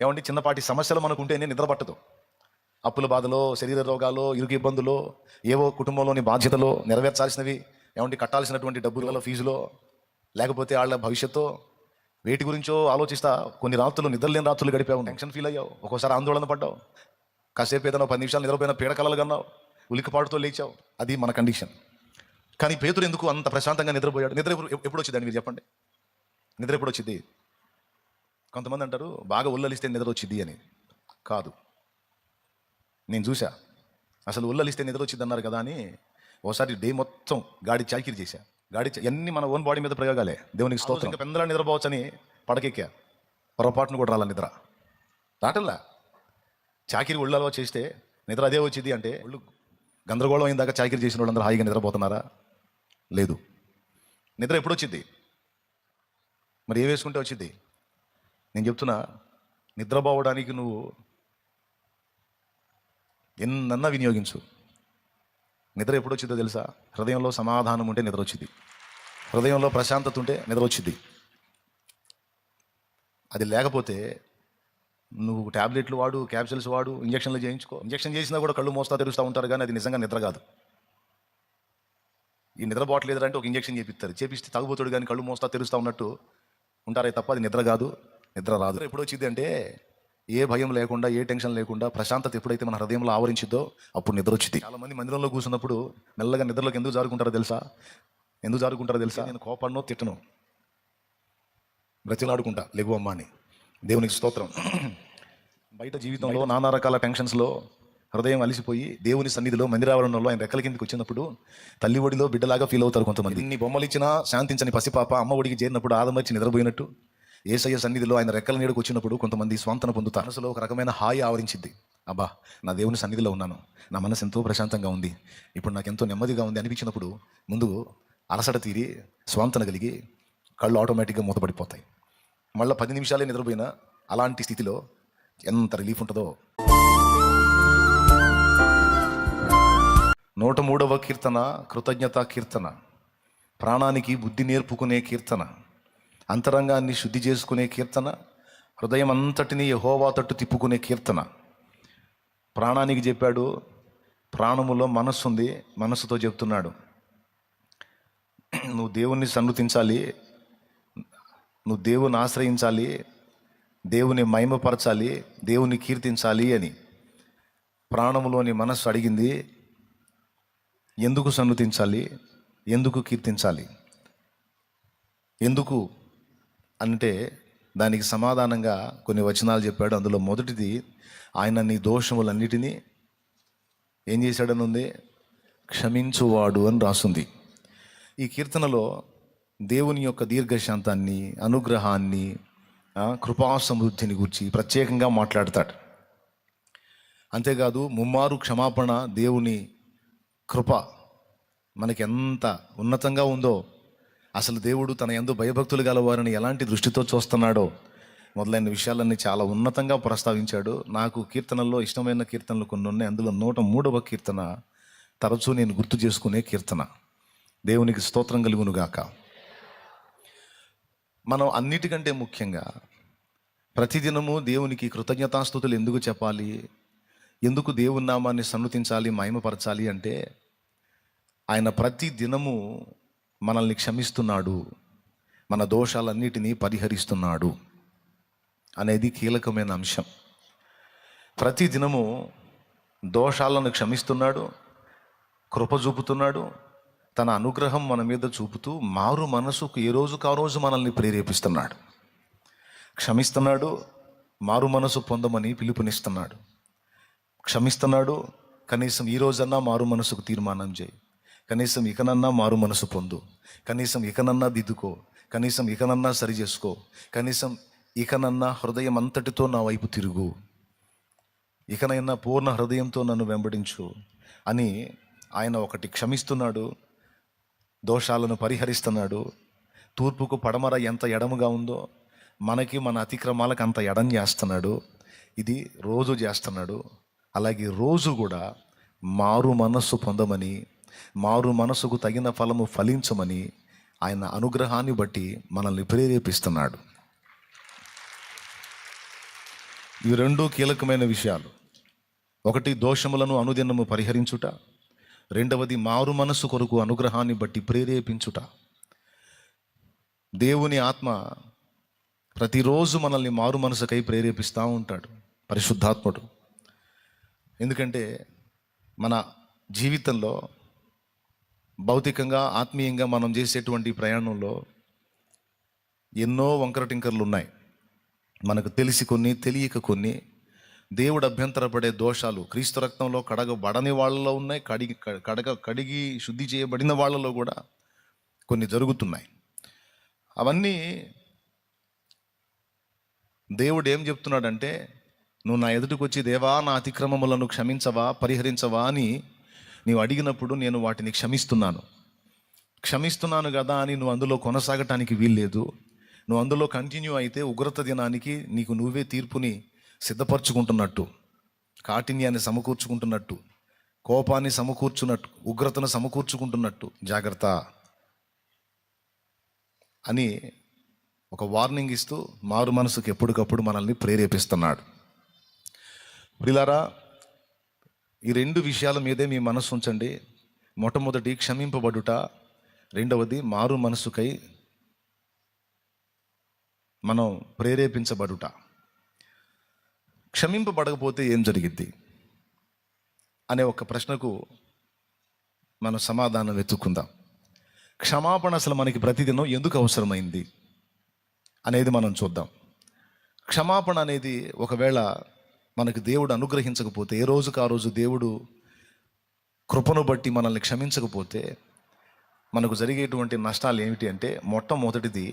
ఏమంటే చిన్నపాటి సమస్యలు మనకు ఉంటేనే నిద్ర పట్టదు. అప్పుల బాధలో, శరీర రోగాలు, ఇరుకు ఇబ్బందులు, ఏవో కుటుంబంలోని బాధ్యతలు నెరవేర్చాల్సినవి, ఏమంటే కట్టాల్సినటువంటి డబ్బులలో, ఫీజులో, లేకపోతే వాళ్ళ భవిష్యత్తు, వేటి గురించో ఆలోచిస్తా కొన్ని రాత్రులు నిద్రలేని రాత్రులు గడిపావు. టెన్షన్ ఫీల్ అయ్యావు, ఒక్కోసారి ఆందోళన పడ్డావు, కాసేపు ఏదైనా 10 నిమిషాలు నిద్రపోయిన పీడకలలు కన్నావు, ఉలికిపాటుతో లేచావు. అది మన కండిషన్. కానీ పేతురు ఎందుకు అంత ప్రశాంతంగా నిద్రపోయాడు? నిద్ర ఎప్పుడు వచ్చిందని మీరు చెప్పండి. నిద్ర ఎప్పుడు వచ్చింది? కొంతమంది అంటారు బాగా ఉల్లలిస్తే నిద్ర వచ్చింది అని. కాదు, నేను చూసా. అసలు ఉల్లలిస్తే నిద్ర వచ్చింది అన్నారు కదా అని ఓసారి డే మొత్తం గాడి చాకిరి చేశా. అన్ని మన ఓన్ బాడీ మీద ప్రయోగాలే. దేవునికి స్తోత్రం. ఇంకా పెందలా నిద్రపోవచ్చని పడకెక్కా, పొరపాటును కూడా రాల నిద్ర రాటల్లా. చాకిరి ఒళ్ళలో చేస్తే నిద్ర అదే వచ్చింది అంటే ఒళ్ళు గందరగోళం అయిందాక చాకిరి చేసిన వాళ్ళందరూ హాయిగా నిద్రపోతున్నారా? లేదు. నిద్ర ఎప్పుడు వచ్చింది? మరి ఏ వేసుకుంటే వచ్చింది? నేను చెప్తున్నా, నిద్రపోవడానికి నువ్వు ఎన్నన్నా వినియోగించు. నిద్ర ఎప్పుడు వచ్చిందో తెలుసా? హృదయంలో సమాధానం ఉంటే నిద్ర వచ్చింది, హృదయంలో ప్రశాంతత ఉంటే నిద్ర వచ్చింది. అది లేకపోతే నువ్వు ట్యాబ్లెట్లు వాడు, క్యాప్సిల్స్ వాడు, ఇంజక్షన్లు చేయించుకో. ఇంజక్షన్ చేసినా కూడా కళ్ళు మోస్తా తెరుస్తూ ఉంటారు, కానీ అది నిజంగా నిద్ర కాదు. ఈ నిద్రపోవట్లేదు అంటే ఒక ఇంజక్షన్ చేపిస్తారు, చేపిస్తే తాగుబోతుడు కానీ కళ్ళు మోస్తా తెరుస్తూ ఉన్నట్టు ఉంటారే తప్ప అది నిద్ర కాదు, నిద్ర రాదు. ఎప్పుడు వచ్చింది అంటే ఏ భయం లేకుండా, ఏ టెన్షన్ లేకుండా ప్రశాంతత ఎప్పుడైతే మన హృదయంలో ఆవరించిద్దో అప్పుడు నిద్ర వచ్చింది. చాలామంది మందిరంలో కూర్చున్నప్పుడు మెల్లగా నిద్రలోకి ఎందుకు జారుకుంటారో తెలుసా? నేను కోపన్నో తిట్టను, బ్రతిలాడుకుంటా లెగువమ్మా అని. దేవునికి స్తోత్రం. బయట జీవితంలో నానా రకాల టెన్షన్స్లో హృదయం అలిసిపోయి దేవుని సన్నిధిలో మందిరావరణంలో ఆయన రెక్కల కిందకి వచ్చినప్పుడు తల్లి ఒడిలో బిడ్డలాగా ఫీల్ అవుతారు కొంతమంది. ఇన్ని బొమ్మలు ఇచ్చినా శాంతించని పసిపాప అమ్మ ఒడికి చేరినప్పుడు ఆదమర్చి నిద్రపోయినట్టు యేసయ్య సన్నిధిలో ఆయన రెక్కల నీడకు వచ్చినప్పుడు కొంతమంది స్వాంతన పొందుతారు. మనసులో ఒక రకమైన హాయి ఆవరించింది. అబ్బా, నా దేవుని సన్నిధిలో ఉన్నాను, నా మనసు ఎంతో ప్రశాంతంగా ఉంది, ఇప్పుడు నాకు ఎంతో నెమ్మదిగా ఉంది అనిపించినప్పుడు ముందు అలసట తీరి స్వాంతన కలిగి కళ్ళు ఆటోమేటిక్గా మూతపడిపోతాయి. మళ్ళీ 10 నిమిషాలే నిద్రపోయినా అలాంటి స్థితిలో ఎంత రిలీఫ్ ఉంటుందో. 103వ కీర్తన కృతజ్ఞతా కీర్తన. ప్రాణానికి బుద్ధి నేర్పుకునే కీర్తన, అంతరంగాన్ని శుద్ధి చేసుకునే కీర్తన, హృదయం అంతటినీ యెహోవా తట్టు తిప్పుకునే కీర్తన. ప్రాణానికి చెప్పాడు, ప్రాణములో మనస్సు ఉంది, మనస్సుతో చెప్తున్నాడు నువ్వు దేవుణ్ణి సన్నుతించాలి, నువ్వు దేవుని ఆశ్రయించాలి, దేవుని మహిమపరచాలి, దేవుని కీర్తించాలి అని. ప్రాణములోని మనస్సు అడిగింది, ఎందుకు సన్నుతించాలి, ఎందుకు కీర్తించాలి? ఎందుకు అంటే దానికి సమాధానంగా కొన్ని వచనాలు చెప్పాడు. అందులో మొదటిది, ఆయన నీ దోషములన్నిటినీ ఏం చేశాడని ఉంది? క్షమించువాడు అని రాసుంది. ఈ కీర్తనలో దేవుని యొక్క దీర్ఘశాంతాన్ని, అనుగ్రహాన్ని, కృపా సమృద్ధిని గురించి ప్రత్యేకంగా మాట్లాడతాడు. అంతేకాదు ముమ్మారు క్షమాపణ, దేవుని కృప మనకి ఎంత ఉన్నతంగా ఉందో, అసలు దేవుడు తన యందు భయభక్తులు గలవారిని ఎలాంటి దృష్టితో చూస్తున్నాడో మొదలైన విషయాలన్నీ చాలా ఉన్నతంగా ప్రస్తావించాడు. నాకు కీర్తనల్లో ఇష్టమైన కీర్తనలు కొన్ని ఉన్నాయి. అందులో 103వ కీర్తన తరచూ నేను గుర్తు చేసుకునే కీర్తన. దేవునికి స్తోత్రం కలుగునుగాక. మనం అన్నిటికంటే ముఖ్యంగా ప్రతిదినము దేవునికి కృతజ్ఞతాస్తుతులు ఎందుకు చెప్పాలి, ఎందుకు దేవుని నామాన్ని సన్నుతించాలి, మహిమపరచాలి అంటే ఆయన ప్రతి దినము మనల్ని క్షమిస్తున్నాడు, మన దోషాలన్నిటినీ పరిహరిస్తున్నాడు అనేది కీలకమైన అంశం. ప్రతి దినము దోషాలను క్షమిస్తున్నాడు, కృప చూపుతున్నాడు, తన అనుగ్రహం మన మీద చూపుతూ మారు మనసుకు ఏ రోజుకు ఆ రోజు మనల్ని ప్రేరేపిస్తున్నాడు. క్షమిస్తున్నాడు, మారు మనసు పొందమని పిలుపునిస్తున్నాడు. క్షమిస్తున్నాడు, కనీసం ఈ రోజన్నా మారు మనసుకు తీర్మానం చేయి, కనీసం ఇకనన్నా మారు మనసు పొందు, కనీసం ఇకనన్నా దిద్దుకో, కనీసం ఇకనన్నా సరి చేసుకో, కనీసం ఇకనన్నా హృదయం అంతటితో నా వైపు తిరుగు, ఇకనైనా పూర్ణ హృదయంతో నన్ను వెంబడించు అని ఆయన ఒకటి క్షమిస్తున్నాడు, దోషాలను పరిహరిస్తున్నాడు. తూర్పుకు పడమర ఎంత ఎడముగా ఉందో మనకి మన అతిక్రమాలకు అంత ఎడం చేస్తున్నాడు. ఇది రోజు చేస్తున్నాడు. అలాగే రోజు కూడా మారు మనస్సు పొందమని, మారు మనసుకు తగిన ఫలము ఫలించమని ఆయన అనుగ్రహాన్ని బట్టి మనల్ని ప్రేరేపిస్తున్నాడు. ఇవి రెండు కీలకమైన విషయాలు. ఒకటి, దోషములను అనుదినము పరిహరించుట. రెండవది, మారు మనస్సు కొరకు అనుగ్రహాన్ని బట్టి ప్రేరేపించుట. దేవుని ఆత్మ ప్రతిరోజు మనల్ని మారు మనసుకై ప్రేరేపిస్తూ ఉంటాడు, పరిశుద్ధాత్ముడు. ఎందుకంటే మన జీవితంలో భౌతికంగా ఆత్మీయంగా మనం చేసేటువంటి ప్రయాణంలో ఎన్నో వంకర టింకర్లు ఉన్నాయి. మనకు తెలిసి కొన్ని, తెలియక కొన్ని. దేవుడు అభ్యంతరపడే దోషాలు క్రీస్తు రక్తంలో కడగబడని వాళ్ళలో ఉన్నాయి, కడిగి శుద్ధి చేయబడిన వాళ్ళలో కూడా కొన్ని జరుగుతున్నాయి. అవన్నీ దేవుడు ఏం చెప్తున్నాడంటే, నువ్వు నా ఎదుటికి వచ్చి దేవా నా అతిక్రమములను క్షమించవా, పరిహరించవా అని నీవు అడిగినప్పుడు నేను వాటిని క్షమిస్తున్నాను కదా అని నువ్వు అందులో కొనసాగటానికి వీల్లేదు. నువ్వు అందులో కంటిన్యూ అయితే ఉగ్రత దినానికి నీకు నువ్వే తీర్పుని సిద్ధపరచుకుంటున్నట్టు, కాఠిన్యాన్ని సమకూర్చుకుంటున్నట్టు, కోపాన్ని సమకూర్చున్నట్టు, ఉగ్రతను సమకూర్చుకుంటున్నట్టు. జాగ్రత్త అని ఒక వార్నింగ్ ఇస్తూ మారు మనసుకు ఎప్పటికప్పుడు మనల్ని ప్రేరేపిస్తున్నాడు. ప్రియులారా, ఈ రెండు విషయాల మీదే మీ మనసు ఉంచండి. మొట్టమొదటి క్షమింపబడుట, రెండవది మారు మనసుకై మనం ప్రేరేపించబడుట. క్షమింపబడకపోతే ఏం జరిగిద్ది అనే ఒక ప్రశ్నకు మనం సమాధానం వెతుక్కుందాం. క్షమాపణ అసలు మనకి ప్రతిదినం ఎందుకు అవసరమైంది అనేది మనం చూద్దాం. క్షమాపణ అనేది ఒకవేళ మనకు దేవుడు అనుగ్రహించకపోతే, ఏ రోజుకు ఆ రోజు దేవుడు కృపను బట్టి మనల్ని క్షమించకపోతే మనకు జరిగేటువంటి నష్టాలు ఏమిటి అంటే, మొట్టమొదటిది,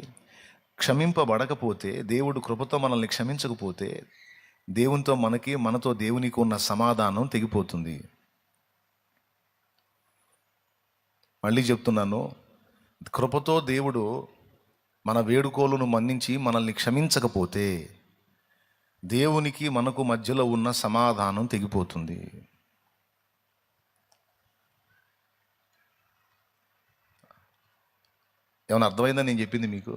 క్షమింపబడకపోతే, దేవుడు కృపతో మనల్ని క్షమించకపోతే దేవునితో మనతో దేవునికి ఉన్న సమాధానం తెగిపోతుంది. మళ్ళీ చెప్తున్నాను, కృపతో దేవుడు మన వేడుకోలను మన్నించి మనల్ని క్షమించకపోతే దేవునికి మనకు మధ్యలో ఉన్న సమాధానం తెగిపోతుంది. ఏమైనా అర్థమైందా నేను చెప్పింది మీకు?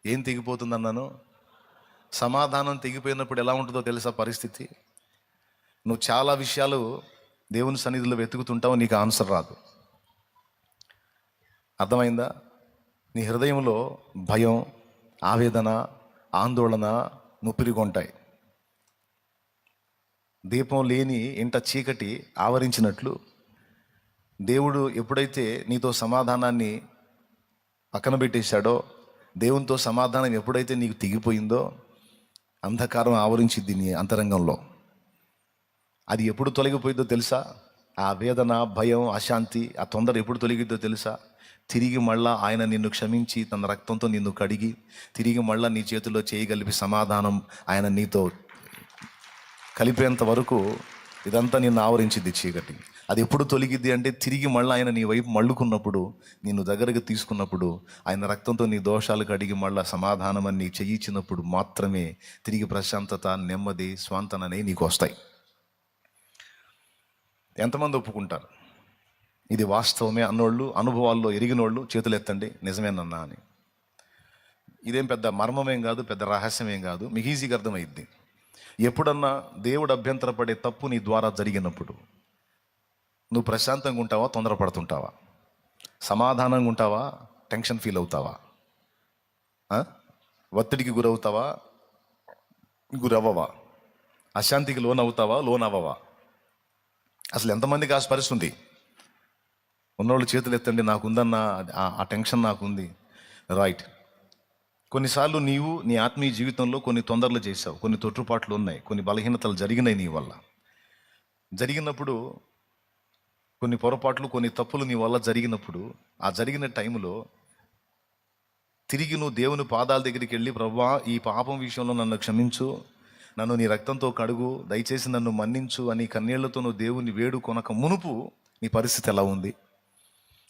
ఏం తెగిపోతుంది అన్నాను? సమాధానం తెగిపోయినప్పుడు ఎలా ఉంటుందో తెలుసా పరిస్థితి? నువ్వు చాలా విషయాలు దేవుని సన్నిధిలో వెతుకుతుంటావు, నీకు ఆన్సర్ రాదు. అర్థమైందా? నీ హృదయంలో భయం, ఆవేదన, ఆందోళన ముప్పిరిగొంటాయి. దీపం లేని ఇంట చీకటి ఆవరించినట్లు దేవుడు ఎప్పుడైతే నీతో సమాధానాన్ని పక్కన పెట్టేశాడో, దేవునితో సమాధానం ఎప్పుడైతే నీకు తెగిపోయిందో, అంధకారం ఆవరించిద్ది నీ అంతరంగంలో. అది ఎప్పుడు తొలగిపోయిందో తెలుసా? ఆ వేదన, భయం, అశాంతి, ఆ తొందర ఎప్పుడు తొలగిద్దో తెలుసా? తిరిగి మళ్ళా ఆయన నిన్ను క్షమించి తన రక్తంతో నిన్ను కడిగి తిరిగి మళ్ళా నీ చేతుల్లో చేయగలిపి సమాధానం ఆయన నీతో కలిపేంత వరకు ఇదంతా నిన్ను ఆవరించిద్ది చీకటి. అది ఎప్పుడు తొలగిద్ది అంటే, తిరిగి మళ్ళీ ఆయన నీ వైపు మళ్ళుకున్నప్పుడు, నిన్ను దగ్గరకు తీసుకున్నప్పుడు, ఆయన రక్తంతో నీ దోషాలు కడిగి మళ్ళా సమాధానం అని నీ చెయ్యిచ్చినప్పుడు మాత్రమే తిరిగి ప్రశాంతత, నెమ్మది, స్వాంతన అనేవి నీకు వస్తాయి. ఎంతమంది ఒప్పుకుంటారు ఇది వాస్తవమే అన్నోళ్ళు, అనుభవాల్లో ఎరిగినోళ్ళు చేతులు ఎత్తండి, నిజమేనన్నా అని. ఇదేం పెద్ద మర్మమేం కాదు, పెద్ద రహస్యమేం కాదు, మీకు ఈజీగా అర్థమైద్ది. ఎప్పుడన్నా దేవుడు అభ్యంతరపడే తప్పు నీ ద్వారా జరిగినప్పుడు నువ్వు ప్రశాంతంగా ఉంటావా, తొందరపడుతుంటావా? సమాధానంగా ఉంటావా, టెన్షన్ ఫీల్ అవుతావా? ఒత్తిడికి గురవుతావా, గురవ్వవా? అశాంతికి లోనవుతావా, లోనవ్వవా? అసలు ఎంతమందికి ఆ పరిస్థితి ఉంది? ఉన్నోళ్ళు చేతులు ఎత్తండి, నాకుందన్న ఆ టెన్షన్ నాకుంది. రైట్. కొన్నిసార్లు నీవు నీ ఆత్మీయ జీవితంలో కొన్ని తొందరలు చేసావు, కొన్ని తొట్టుపాట్లు ఉన్నాయి, కొన్ని బలహీనతలు జరిగినాయి నీ వల్ల. జరిగినప్పుడు కొన్ని పొరపాట్లు, కొన్ని తప్పులు నీ వల్ల జరిగినప్పుడు, ఆ జరిగిన టైంలో తిరిగి నువ్వు దేవుని పాదాల దగ్గరికి వెళ్ళి, ప్రభువా ఈ పాపం విషయంలో నన్ను క్షమించు, నన్ను నీ రక్తంతో కడుగు, దయచేసి నన్ను మన్నించు అని కన్నీళ్లతో నువ్వు దేవుని వేడుకొనక మునుపు నీ పరిస్థితి ఎలా ఉంది?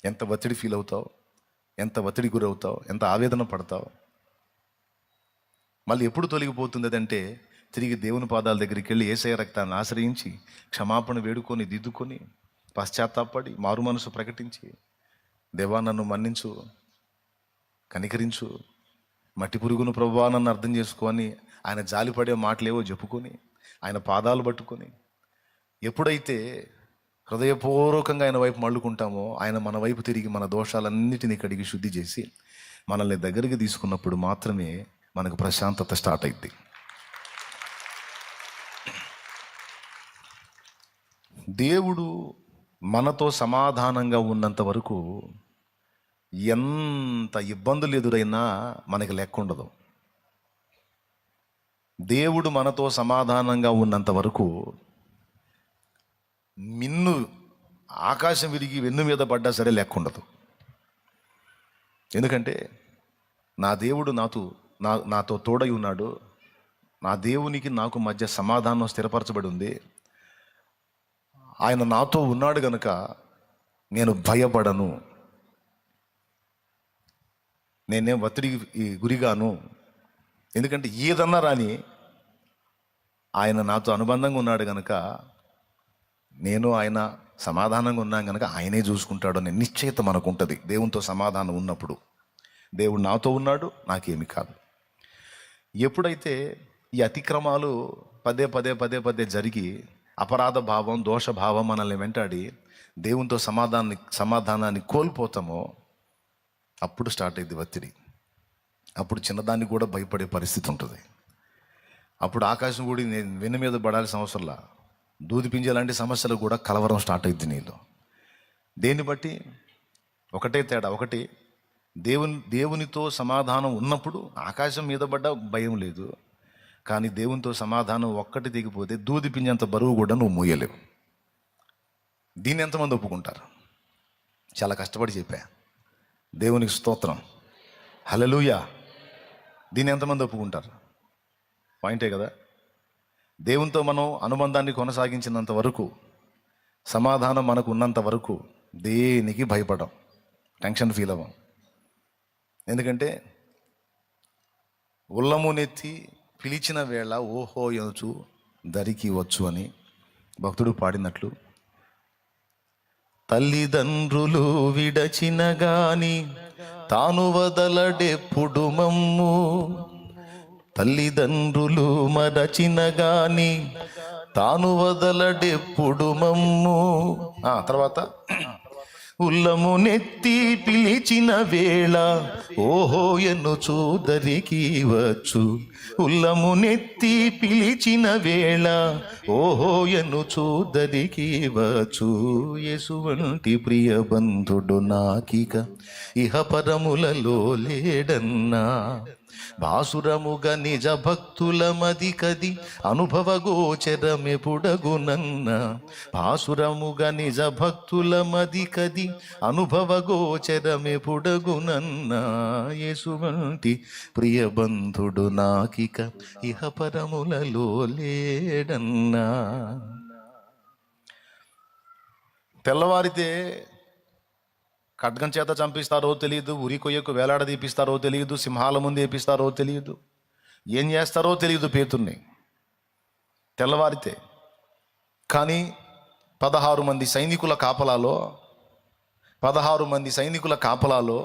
ఎంత ఒత్తిడి ఫీల్ అవుతావు, ఎంత ఒత్తిడి గురవుతావు, ఎంత ఆవేదన పడతావు? మళ్ళీ ఎప్పుడు తొలగిపోతుంది అదంటే, తిరిగి దేవుని పాదాల దగ్గరికి వెళ్ళి యేసయ్య రక్తాన్ని ఆశ్రయించి క్షమాపణ వేడుకొని, దిద్దుకొని, పశ్చాత్తాపడి, మారు మనసు ప్రకటించి, దేవా నన్ను మన్నించు, కనికరించు, మట్టి పురుగును ప్రభువా నన్ను అర్థం చేసుకొని ఆయన జాలిపడే మాటలేవో చెప్పుకొని ఆయన పాదాలు పట్టుకొని ఎప్పుడైతే హృదయపూర్వకంగా ఆయన వైపు మళ్ళుకుంటామో ఆయన మన వైపు తిరిగి మన దోషాలన్నిటినీ కడిగి శుద్ధి చేసి మనల్ని దగ్గరికి తీసుకున్నప్పుడు మాత్రమే మనకు ప్రశాంతత స్టార్ట్ అయింది. దేవుడు మనతో సమాధానంగా ఉన్నంత వరకు ఎంత ఇబ్బందులు ఎదురైనా మనకి లెక్క ఉండదు. దేవుడు మనతో సమాధానంగా ఉన్నంత వరకు మిన్ను ఆకాశం విరిగి వెన్ను మీద పడ్డా సరే లెక్క ఉండదు. ఎందుకంటే నా దేవుడు నాతో తోడై ఉన్నాడు. నా దేవునికి నాకు మధ్య సమాధానం స్థిరపరచబడి ఉంది. ఆయన నాతో ఉన్నాడు గనుక నేను భయపడను, నేనేం ఒత్తిడికి గురిగాను. ఎందుకంటే ఏదన్నా రాని ఆయన నాతో అనుబంధంగా ఉన్నాడు గనుక, నేను ఆయన సమాధానంగా ఉన్నాం కనుక ఆయనే చూసుకుంటాడు అనే నిశ్చయత మనకు ఉంటుంది. దేవునితో సమాధానం ఉన్నప్పుడు దేవుడు నాతో ఉన్నాడు, నాకేమి కాదు. ఎప్పుడైతే ఈ అతిక్రమాలు పదే పదే పదే పదే జరిగి అపరాధ భావం దోష భావం మనల్ని వెంటాడి దేవునితో సమాధానాన్ని కోల్పోతామో అప్పుడు స్టార్ట్ అయింది ఒత్తిడి. అప్పుడు చిన్నదానికి కూడా భయపడే పరిస్థితి ఉంటుంది. అప్పుడు ఆకాశం కూడా నేను వెన్ను మీద పడాల్సిన అవసరంలా, దూది పింజే లాంటి సమస్యలు కూడా కలవరం స్టార్ట్ అయింది నీలో. దేన్ని బట్టి? ఒకటే తేడా, ఒకటి దేవునితో సమాధానం ఉన్నప్పుడు ఆకాశం మీద పడ్డ భయం లేదు. కానీ దేవునితో సమాధానం ఒక్కటి దిగిపోతే దూది పింజంత బరువు కూడా నువ్వు మోయలేవు. దీన్ని ఎంతమంది ఒప్పుకుంటారు? చాలా కష్టపడి చెప్పా. దేవునికి స్తోత్రం, హల్లెలూయా. దీన్ని ఎంతమంది ఒప్పుకుంటారు? పాయింటే కదా. దేవునితో మనం అనుబంధాన్ని కొనసాగించినంత వరకు, సమాధానం మనకు ఉన్నంత వరకు దేనికి భయపడం, టెన్షన్ ఫీల్ అవ్వం. ఎందుకంటే ఉల్లమునెత్తి పిలిచిన వేళ ఓహో ఎనుచు దరికి వచ్చు అని భక్తుడు పాడినట్లు, తల్లిదండ్రులు విడచిన గాని తాను వదలడెప్పుడు మమ్ము, తల్లిదండ్రులు మరచిన గాని తాను వదలడెప్పుడు మమ్ము. తర్వాత ఉల్లము నెత్తి పిలిచిన వేళ ఓహో ఎన్నుచు దరికి వచ్చు, ఉల్లము నెత్తి పిలిచిన వేళ ఓహో ఎన్నుచు దరికి వచ్చు. యేసువంటి ప్రియ బంధుడు నాకిక ఇహ పరములలో లేడన్నా, బాసురముగా నిజ భక్తుల మది కది అనుభవ గోచరమెపుడగునన్న, బాసురముగా నిజ భక్తుల మది కది అనుభవ గోచరమెపుడగునన్న. యేసువంటి ప్రియ బంధుడు నాకిక ఇహ పరములలో లేడన్నా. తెల్లవారితే ఖడ్గం చేత చంపిస్తారో తెలియదు, ఉరి కొయ్యకు వేలాడ తీపిస్తారో తెలియదు, సింహాల ముందు వేపిస్తారో తెలియదు, ఏం చేస్తారో తెలియదు పేతుర్ని తెల్లవారితే. కానీ 16 మంది సైనికుల కాపలాలో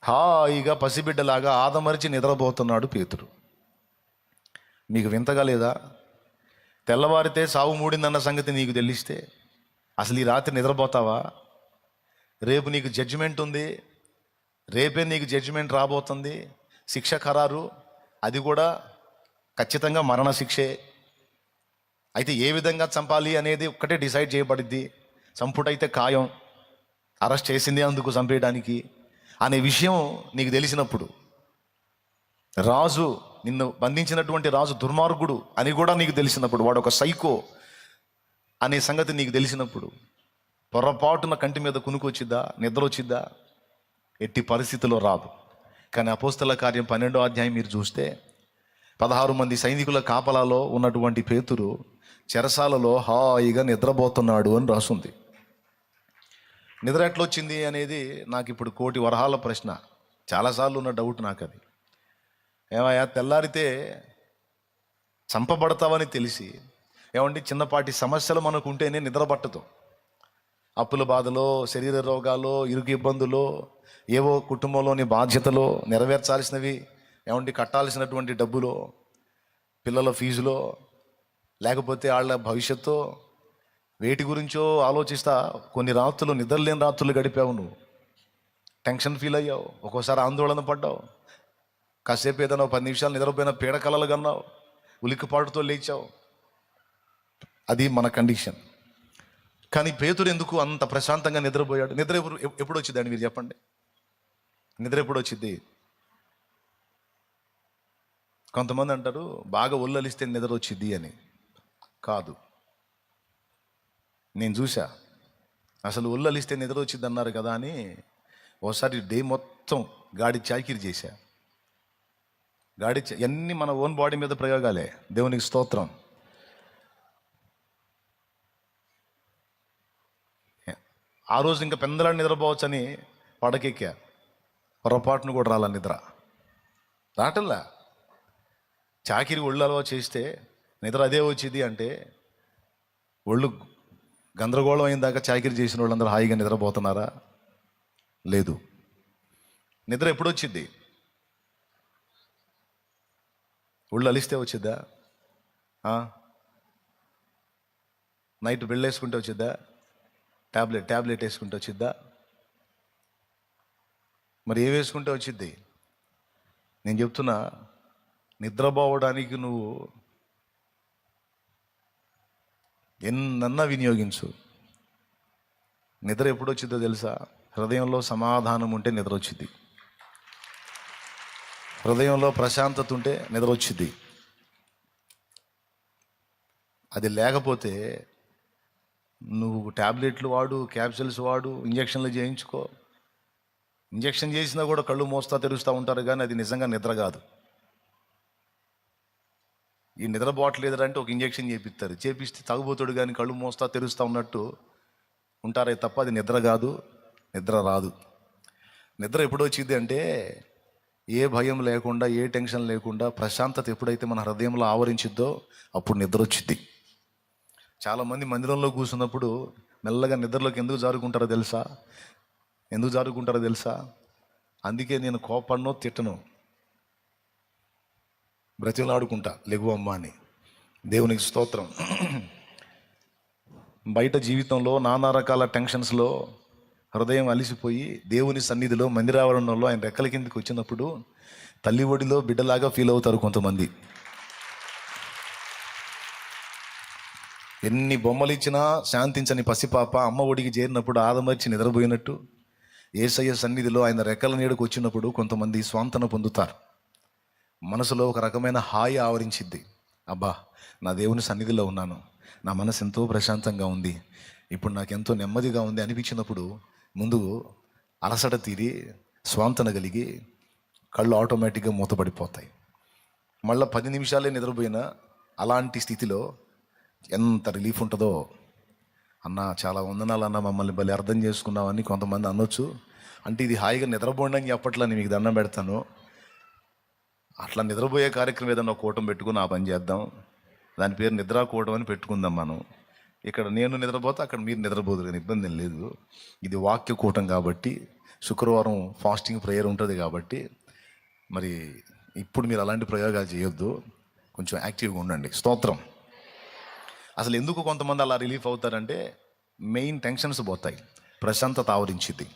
హాయిగా పసిబిడ్డలాగా ఆదమరిచి నిద్రపోతున్నాడు పేతురు. మీకు వింతగా లేదా? తెల్లవారితే సావు మూడిందన్న సంగతి నీకు తెలిస్తే అసలు ఈ రాత్రి నిద్రపోతావా? రేపు నీకు జడ్జిమెంట్ ఉంది, రేపే నీకు జడ్జిమెంట్ రాబోతుంది, శిక్ష ఖరారు, అది కూడా ఖచ్చితంగా మరణ శిక్షే. అయితే ఏ విధంగా చంపాలి అనేది ఒక్కటే డిసైడ్ చేయబడిద్ది. చంపుటైతే ఖాయం, అరెస్ట్ చేసింది అందుకు చంపేయడానికి అనే విషయం నీకు తెలిసినప్పుడు, రాజు నిన్ను బంధించినటువంటి రాజు దుర్మార్గుడు అని కూడా నీకు తెలిసినప్పుడు, వాడు ఒక సైకో అనే సంగతి నీకు తెలిసినప్పుడు పొరపాటున కంటి మీద కునుకు వచ్చిద్దా, నిద్ర వచ్చిద్దా? ఎట్టి పరిస్థితిలో రాదు. కానీ అపోస్తల కార్యం 12వ అధ్యాయం మీరు చూస్తే 16 మంది సైనికుల కాపలాలో ఉన్నటువంటి పేతురు చెరసాలలో హాయిగా నిద్రపోతున్నాడు అని రాసుంది. నిద్ర ఎట్లొచ్చింది అనేది నాకు ఇప్పుడు కోటి వరహాల ప్రశ్న. చాలాసార్లు ఉన్న డౌట్ నాకు అది. ఏమయ్యా, తెల్లారితే చంపబడతావని తెలిసి, ఏమండి చిన్నపాటి సమస్యలు మనకు ఉంటేనే నిద్ర పట్టదు. అప్పుల బాధలో, శరీర రోగాలు, ఇరుకు ఇబ్బందులు, ఏవో కుటుంబంలోని బాధ్యతలు, నెరవేర్చాల్సినవి, ఏమంటే కట్టాల్సినటువంటి డబ్బులు, పిల్లల ఫీజులో, లేకపోతే వాళ్ళ భవిష్యత్తు, వేటి గురించో ఆలోచిస్తా కొన్ని రాత్రులు నిద్రలేని రాత్రులు గడిపావు. నువ్వు టెన్షన్ ఫీల్ అయ్యావు, ఒక్కోసారి ఆందోళన పడ్డావు, కాసేపు ఏదైనా 10 నిమిషాలు నిద్రపోయిన పీడకలలు కన్నావు, ఉలిక్కిపాటుతో లేచావు. అది మన కండిషన్. కానీ పేతురు ఎందుకు అంత ప్రశాంతంగా నిద్రపోయాడు? నిద్ర ఎప్పుడు వచ్చిందండి మీరు చెప్పండి? నిద్ర ఎప్పుడు వచ్చింది? కొంతమంది అంటారు బాగా ఒళ్ళలిస్తే నిద్ర వచ్చింది అని. కాదు, నేను చూసా. అసలు ఒళ్ళలిస్తే నిద్ర వచ్చింది అన్నారు కదా అని ఓసారి డే మొత్తం గాడి చాకిరి చేశా. అన్నీ మన ఓన్ బాడీ మీద ప్రయోగాలే. దేవునికి స్తోత్రం. ఆ రోజు ఇంకా పెందలాడి నిద్రపోవచ్చని పడకెక్కా, పొరపాటును కూడా రాల నిద్ర రాటల్లా. చాకిరి ఒళ్ళు అలవా చేస్తే నిద్ర అదే వచ్చింది అంటే ఒళ్ళు గందరగోళం అయిన దాకా చాకిరి చేసిన వాళ్ళందరూ హాయిగా నిద్రపోతున్నారా? లేదు. నిద్ర ఎప్పుడు వచ్చింది? ఒళ్ళు అలిస్తే వచ్చిద్దా? నైట్ వెళ్ళేసుకుంటే వచ్చిద్దా? ట్యాబ్లెట్ వేసుకుంటే వచ్చిద్దా? మరి ఏం వేసుకుంటే వచ్చిద్ది? నేను చెప్తున్నా, నిద్రపోవడానికి నువ్వు ఎన్నన్నా వినియోగించు. నిద్ర ఎప్పుడు వచ్చిద్దో తెలుసా? హృదయంలో సమాధానం ఉంటే నిద్ర వచ్చింది. హృదయంలో ప్రశాంతత ఉంటే నిద్ర వచ్చింది. అది లేకపోతే నువ్వు ట్యాబ్లెట్లు వాడు, క్యాప్సిల్స్ వాడు, ఇంజక్షన్లు చేయించుకో. ఇంజక్షన్ చేసినా కూడా కళ్ళు మోస్తా తెరుస్తూ ఉంటారు, కానీ అది నిజంగా నిద్ర కాదు. ఈ నిద్రపోవట్లేదంటే ఒక ఇంజక్షన్ చేపిస్తారు, చేపిస్తే తాగుబోతాడు కానీ కళ్ళు మోస్తా తెరుస్తూ ఉన్నట్టు ఉంటారే తప్ప అది నిద్ర కాదు, నిద్ర రాదు. నిద్ర ఎప్పుడు వచ్చింది అంటే ఏ భయం లేకుండా, ఏ టెన్షన్ లేకుండా ప్రశాంతత ఎప్పుడైతే మన హృదయంలో ఆవరించిద్దో అప్పుడు నిద్ర వచ్చింది. చాలామంది మందిరంలో కూర్చున్నప్పుడు మెల్లగా నిద్రలోకి ఎందుకు జారుకుంటారో తెలుసా? అందుకే నేను కోపన్నో తిట్టను, బ్రతిలాడుకుంటా, లెగువమ్మ అని. దేవునికి స్తోత్రం. బయట జీవితంలో నానా రకాల టెన్షన్స్లో హృదయం అలిసిపోయి దేవుని సన్నిధిలో మందిరావరణంలో ఆయన రెక్కల కిందకి వచ్చినప్పుడు తల్లి ఒడిలో బిడ్డలాగా ఫీల్ అవుతారు కొంతమంది. ఎన్ని బొమ్మలు ఇచ్చినా శాంతించని పసిపాప అమ్మ ఒడికి చేరినప్పుడు ఆదమర్చి నిద్రపోయినట్టు యేసయ్య సన్నిధిలో ఆయన రెక్కల నీడకు వచ్చినప్పుడు కొంతమంది స్వాంతన పొందుతారు. మనసులో ఒక రకమైన హాయి ఆవరించిద్ది. అబ్బా, నా దేవుని సన్నిధిలో ఉన్నాను, నా మనసు ఎంతో ప్రశాంతంగా ఉంది, ఇప్పుడు నాకు ఎంతో నెమ్మదిగా ఉంది అనిపించినప్పుడు ముందు అలసట తీరి స్వాంతన కలిగి కళ్ళు ఆటోమేటిక్గా మూతపడిపోతాయి. మళ్ళీ 10 నిమిషాలే నిద్రపోయినా అలాంటి స్థితిలో ఎంత రిలీఫ్ ఉంటుందో. అన్న చాలా వందనాలు అన్న, మమ్మల్ని బలి అర్థం చేసుకున్నామని కొంతమంది అనొచ్చు. అంటే ఇది హాయిగా నిద్రపోండి అని చెప్పట్లని మీకు దండం పెడతాను. అట్లా నిద్రపోయే కార్యక్రమం ఏదన్నా కూటం పెట్టుకుని ఆ పని చేద్దాం. దాని పేరు నిద్రా కూటం అని పెట్టుకుందాం మనం. ఇక్కడ నేను నిద్రపోతే అక్కడ మీరు నిద్రపోదురు, కానీ ఇబ్బంది ఏం లేదు. ఇది వాక్య కూటం కాబట్టి, శుక్రవారం ఫాస్టింగ్ ప్రేయర్ ఉంటుంది కాబట్టి మరి ఇప్పుడు మీరు అలాంటి ప్రయోగాలు చేయొద్దు, కొంచెం యాక్టివ్గా ఉండండి. స్తోత్రం. అసలు ఎందుకు కొంతమంది అలా రిలీఫ్ అవుతారంటే మెయిన్ టెన్షన్స్ పోతాయి, ప్రశాంతత ఆవరించిద్ది.